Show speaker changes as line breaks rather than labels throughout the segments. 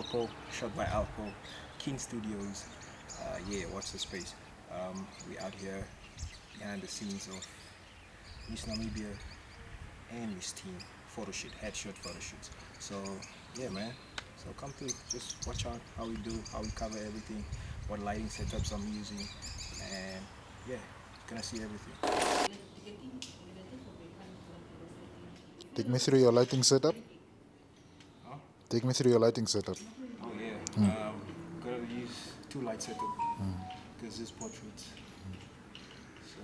Alpo, shot by Alpo, King Studios. Yeah, watch the space. We out here behind the scenes of Miss Namibia and Miss Team photo shoot, headshot photo shoots. So yeah, man. So come through, just watch out how we do, how we cover everything, what lighting setups I'm using, and yeah, you're gonna see everything.
Take me through your lighting setup.
Huh?
Take me through your lighting setup.
Oh yeah. Gotta use two light setup because this portraits. So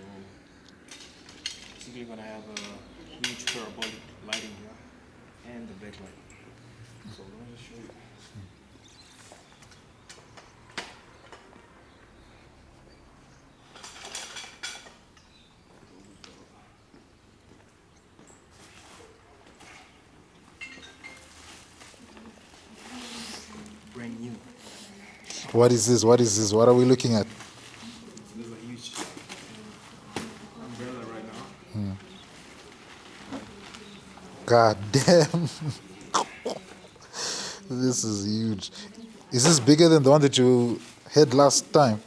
basically gonna have a huge parabolic lighting here and the backlight. So let me just show you. Brand new.
What is this? What is this? What are we looking at?
So there's a huge umbrella right now.
God damn. This is huge. Is this bigger than the one that you had last time?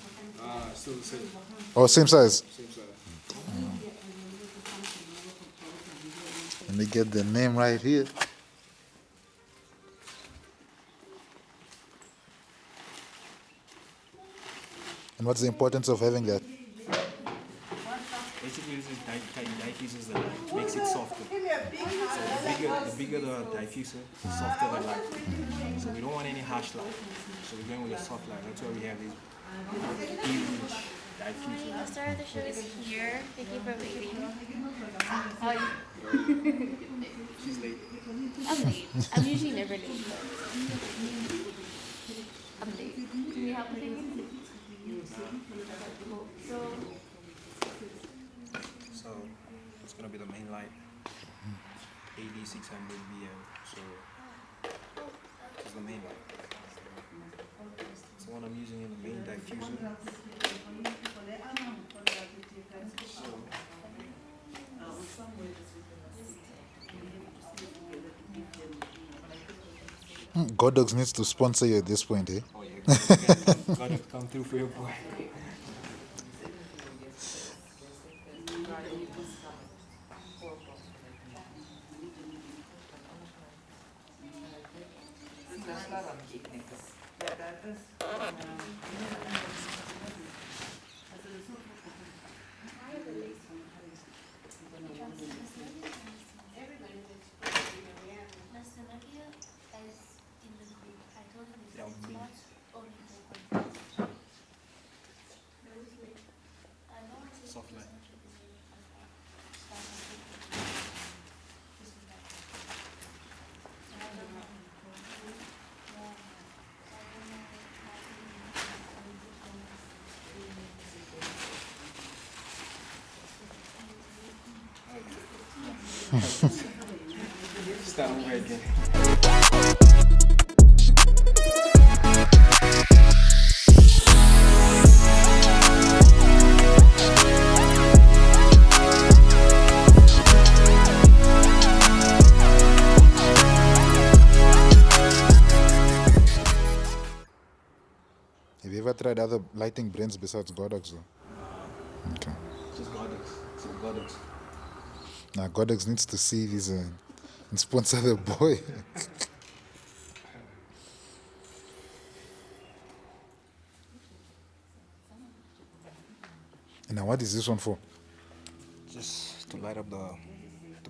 Still the same.
Oh, same size?
Same size.
Let me get the name right here. And what's the importance of having that?
Basically, this is diffuses the light, makes it softer. So the bigger the diffuser, the softer the light. So we don't want any harsh light. So we're going with a soft light. That's why we have these huge diffusers.
The star of the show is here. Thank you for waiting. How are you?
She's late.
I'm late. I'm usually never late, but I'm late. Can we help with anything?
So it's gonna be the main light, AD 600 BM. So this is the main light. It's the one I'm using in the main diffuser.
Godox needs to sponsor you at this point, eh?
Oh yeah, gotta come through for your boy. Yeah, soft light. Start over again.
Have you ever tried other lighting brands besides Godox though? Okay.
Just Goddess. So Goddess.
Now Godox needs to see this and sponsor the boy. And now what is this one for?
Just to light up the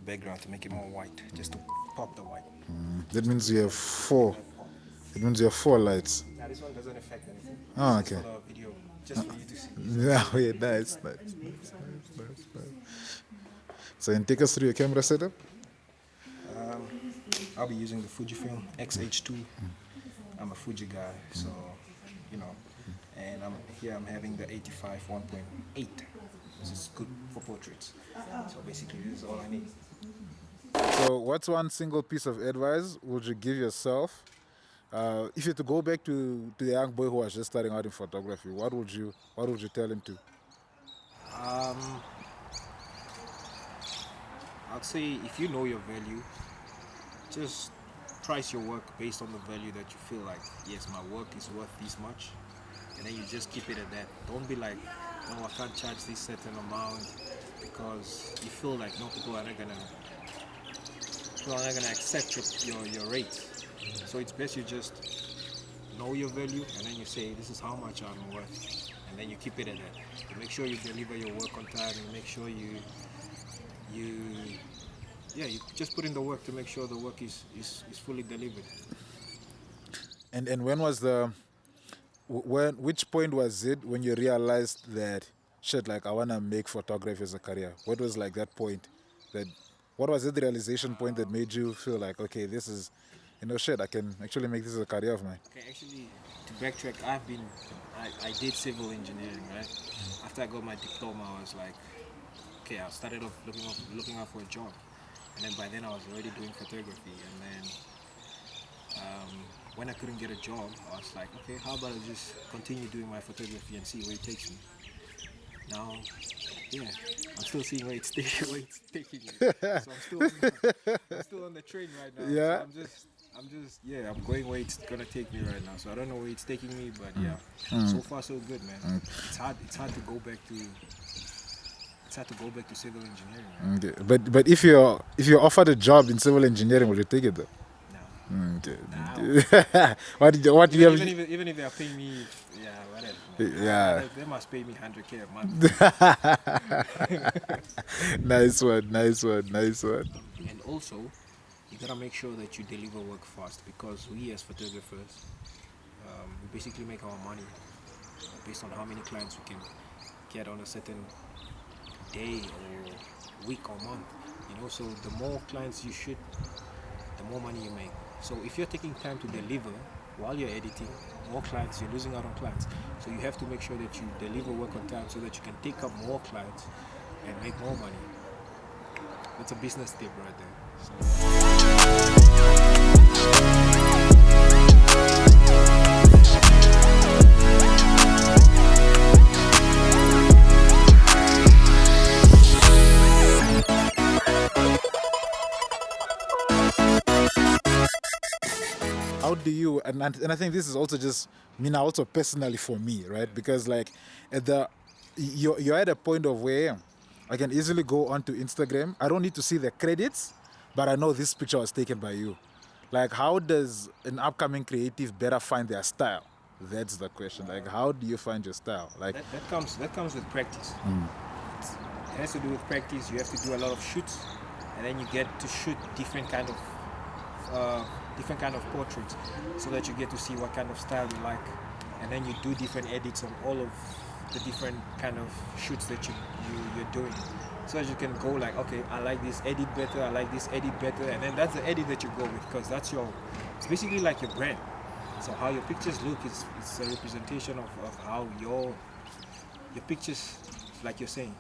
background to make it more white. Just to pop the white.
That means you have four. It means you have four lights.
Now this one doesn't affect anything.
Oh,
It's
okay.
for the video, just for you to see.
Yeah, yeah, nice. So, and take us through your camera setup.
I'll be using the Fujifilm X-H2. I'm a Fuji guy, so you know. And I'm having the 85 1.8. This is good for portraits. So basically, this is all I need.
So, what's one single piece of advice would you give yourself if you had to go back to the young boy who was just starting out in photography? What would you tell him to?
I'd say if you know your value, just price your work based on the value that you feel like, yes, my work is worth this much, and then you just keep it at that. Don't be like, no, I can't charge this certain amount because you feel like no, people are not gonna accept your rate. So it's best you just know your value, and then you say, this is how much I'm worth, and then you keep it at that. You make sure you deliver your work on time, and make sure you just put in the work to make sure the work is fully delivered.
And when was which point was it when you realized that shit, like I wanna make photography as a career? What was like that point that what was it, the realization point that made you feel like, okay, this is, shit, I can actually make this a career of mine?
Okay, actually, to backtrack, I did civil engineering, right? After I got my diploma, I was like, okay, I started off looking out for a job, and then by then I was already doing photography, and then when I couldn't get a job, I was like, okay, how about I just continue doing my photography and see where it takes me. Now, yeah, I'm still seeing where it's taking me. So I'm still on the train right now.
Yeah.
So I'm going where it's gonna take me right now. So I don't know where it's taking me, but yeah, so far so good, man. It's hard to go back to civil engineering. Man.
Okay. But if you're offered a job in civil engineering, will you take it though? Okay. What do you have?
Even if they are paying me, yeah, whatever.
Yeah.
They must pay me 100K a month.
Nice one.
And also, you gotta make sure that you deliver work fast, because we as photographers, we basically make our money based on how many clients we can get on a certain day or week or month. So the more clients you shoot, the more money you make. So if you're taking time to deliver while you're editing, more clients, you're losing out on clients. So you have to make sure that you deliver work on time so that you can take up more clients and make more money. That's a business tip right there.
How do you, and I think this is also just now also personally for me, right? Because like you're at a point of where I can easily go onto Instagram. I don't need to see the credits, but I know this picture was taken by you. Like, how does an upcoming creative better find their style? That's the question. Like, how do you find your style? Like
that comes with practice. It has to do with practice. You have to do a lot of shoots, and then you get to shoot different kind of portraits, so that you get to see what kind of style you like, and then you do different edits on all of the different kind of shoots that you're doing, so that you can go like, okay, I like this edit better, I like this edit better, and then that's the edit that you go with, because it's basically like your brand. So how your pictures look is a representation of how your pictures, like you're saying,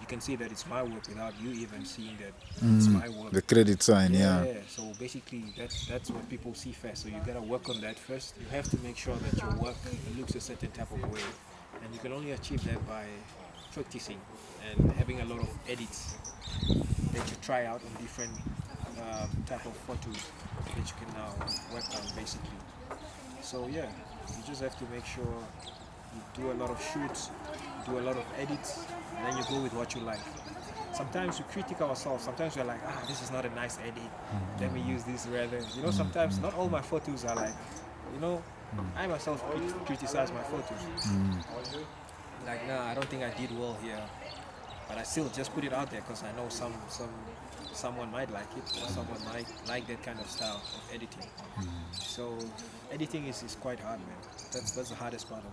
you can see that it's my work without you even seeing that it's my work.
the credit sign, yeah.
So basically, that's what people see first. So you gotta work on that first. You have to make sure that your work looks a certain type of way, and you can only achieve that by practicing and having a lot of edits that you try out on different type of photos that you can now work on, basically. So yeah, you just have to make sure you do a lot of shoots, do a lot of edits, and then you go with what you like. Sometimes we critique ourselves. Sometimes we're like, this is not a nice edit. Let me use this rather. Sometimes not all my photos are like, I myself criticize my photos. Like, I don't think I did well here. But I still just put it out there because I know someone might like it, or someone might like that kind of style of editing. So editing is quite hard, man. That's the hardest part of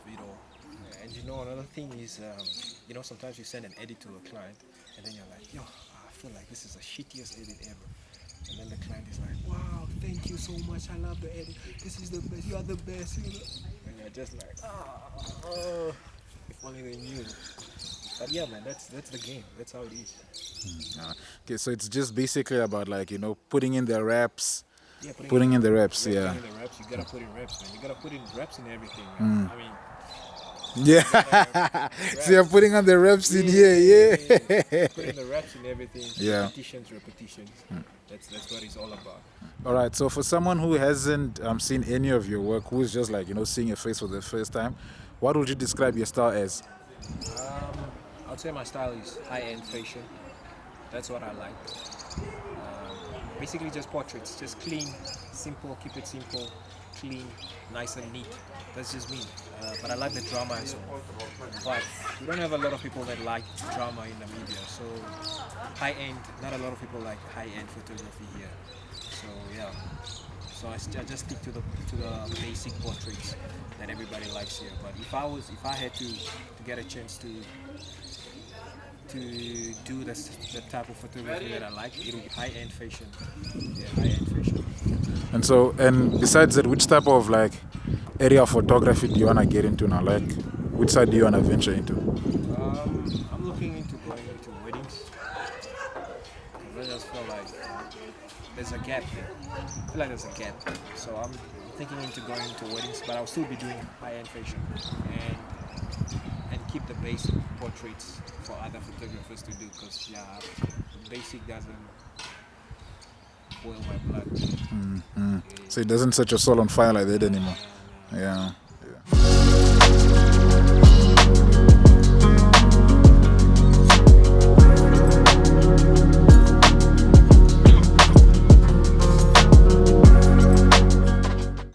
it all. And another thing is, sometimes you send an edit to a client, and then you're like, I feel like this is the shittiest edit ever. And then the client is like, wow, thank you so much, I love the edit, this is the best, you are the best. And you're just like, if only they knew. But yeah, man, that's the game. That's how it is.
Okay, so it's just basically about like, putting in the reps.
Yeah,
putting in the reps, yeah.
Putting in the reps, you gotta put in reps, man. You gotta put in reps in everything, man. I mean,
Yeah. So you're putting on the reps in here, yeah.
Putting the reps and everything.
Yeah.
Repetitions. That's what it's all about.
All right. So for someone who hasn't seen any of your work, who's just like seeing your face for the first time, what would you describe your style as?
I'd say my style is high-end fashion. That's what I like. Basically just portraits, just clean, simple, keep it simple, clean, nice and neat. That's just me. But I like the drama as well. But we don't have a lot of people that like drama in Namibia. So high-end, not a lot of people like high-end photography here. So yeah. So I just stick to the basic portraits that everybody likes here. But if I had to get a chance to do the type of photography that I like, it would be high-end fashion. Yeah, high-end fashion.
And besides that, which type of like area of photography do you wanna get into now? Like, which side do you wanna venture into?
I'm looking into going into weddings. Because I just feel like there's a gap there. I feel like there's a gap. So I'm thinking into going into weddings, but I'll still be doing high-end fashion and keep the basic portraits for other photographers to do. Because yeah, basic doesn't boil my blood.
Mm-hmm. So it doesn't set your soul on fire like that anymore. Yeah.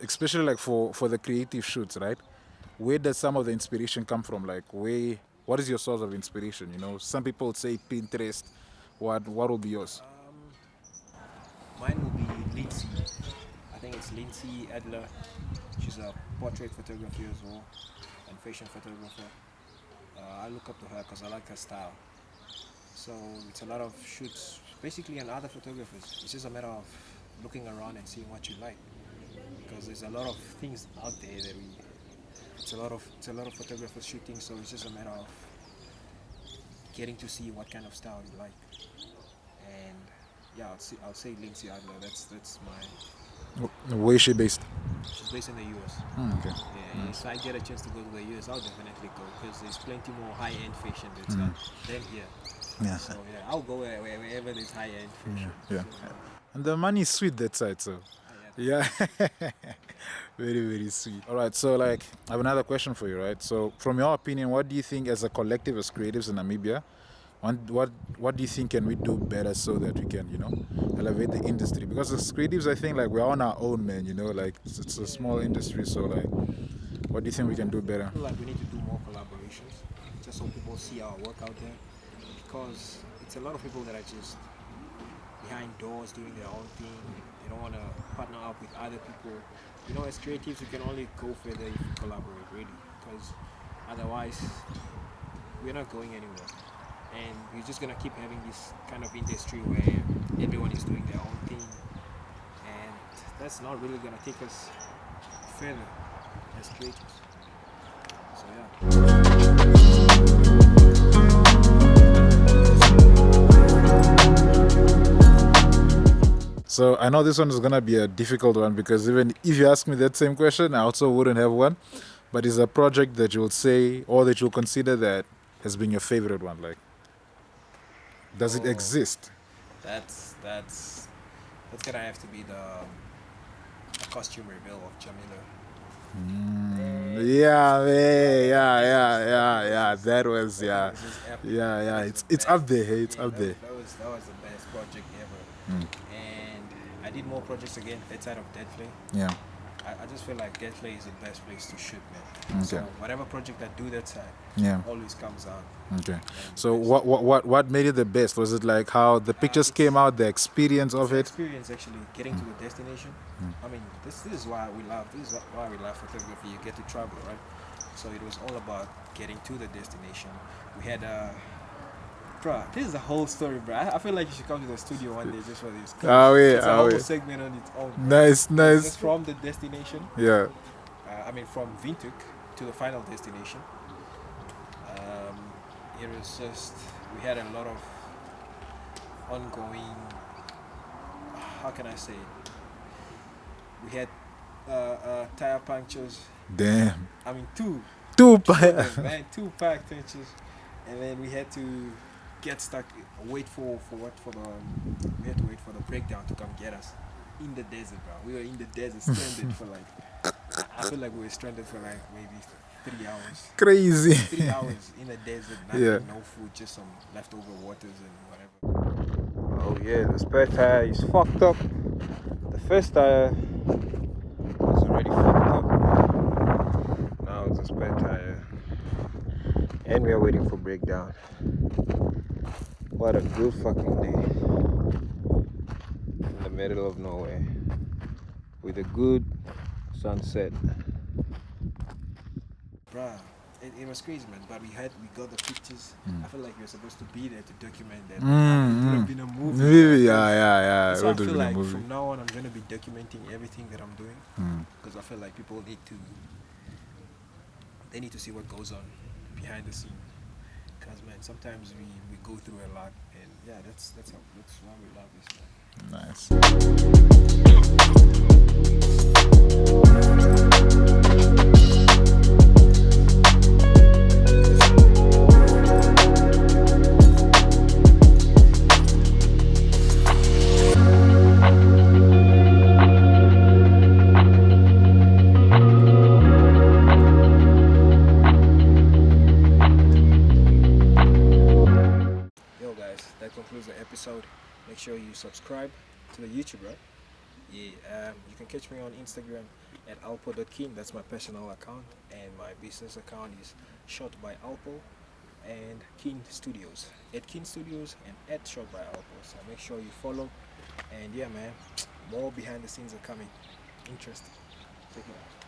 Especially like for the creative shoots, right? Where does some of the inspiration come from? Like, what is your source of inspiration? Some people say Pinterest. What will be yours?
Mine will be Lindsay. I think it's Lindsay Adler. She's a portrait photographer as well and fashion photographer. I look up to her because I like her style. So it's a lot of shoots, basically, and other photographers. It's just a matter of looking around and seeing what you like, because there's a lot of things out there that it's a lot of photographers shooting. So it's just a matter of getting to see what kind of style you like. And yeah, I'll say Lindsay Adler. That's my.
Where is she based?
She's based in the US.
Okay.
Yeah, if I get a chance to go to the US, I'll definitely go because there's plenty more high-end fashion than here.
Yeah.
So yeah, I'll go wherever there's high-end fashion.
Yeah. And the money is sweet that side, so. Yeah. Very, very sweet. All right, so like, I have another question for you, right? So, from your opinion, what do you think as a collective, as creatives in Namibia, what do you think can we do better so that we can, elevate the industry? Because as creatives, I think like we're on our own, man. Like it's a small industry, so like, what do you think we can do better?
I feel like we need to do more collaborations, just so people see our work out there, because it's a lot of people that are just behind doors doing their own thing. They don't want to partner up with other people. As creatives, we can only go further if we collaborate, really, because otherwise we're not going anywhere. And we're just gonna keep having this kind of industry where everyone is doing their own thing, and that's not really gonna take us further as creators. So yeah.
So I know this one is gonna be a difficult one, because even if you ask me that same question, I also wouldn't have one. But it's a project that you'll say, or that you'll consider, that has been your favorite one. Like, does it exist?
That's gonna have to be the costume reveal of Jamila.
Yeah, that was it's up there. Hey, it's up there.
That was the best project ever. And I did more projects again that side of Deadflay.
Yeah.
I just feel like Deadflay is the best place to shoot, man.
Okay.
So whatever project I do that side, always comes out.
Okay. So what made it the best? Was it like how the pictures came out, the experience of it?
Experience, actually, getting to the destination. I mean, this is why we love. This is why we love photography. You get to travel, right? So it was all about getting to the destination. We had bruh, this is a whole story, bruh. I feel like you should come to the studio one day just for this. It's a whole segment on its own.
Nice.
Just from the destination.
Yeah.
From Windhoek to the final destination. It was just, we had a lot of ongoing, how can I say it? We had tire punctures.
Damn.
I mean, two
Two
Man, 2 packed inches, and then we had to get stuck, wait for what for the we had to wait for the breakdown to come get us in the desert, bro. We were in the desert, stranded for like I feel like we were stranded for like maybe 3 hours.
Crazy.
3 hours in the desert, nothing,
Yeah.
no food, just some leftover waters and whatever. Oh yeah, the spare tire is fucked up. The first tire was already fucked up. Now it's a spare tire. And we are waiting for breakdown. What a good fucking day. In the middle of nowhere. With a good sunset. Bruh, it was crazy, man. But we got the pictures. I feel like we were supposed to be there to document that. It would have been a movie.
Maybe, yeah.
So I
It would
feel
have been a
like
movie.
from now on, I'm gonna be documenting everything that I'm doing because I feel like people they need to see what goes on behind the scene. Because man, sometimes we go through a lot, and yeah, that's why we love this, man.
Nice.
Yo guys, that concludes the episode. Make sure you subscribe to the YouTube, right? Yeah, you can catch me on Instagram at alpo.kin. That's my personal account, and my business account is Shot by Alpo and Kin Studios. At Kin Studios and at Shot by Alpo. So make sure you follow. And yeah, man, more behind the scenes are coming. Interesting. Check it out.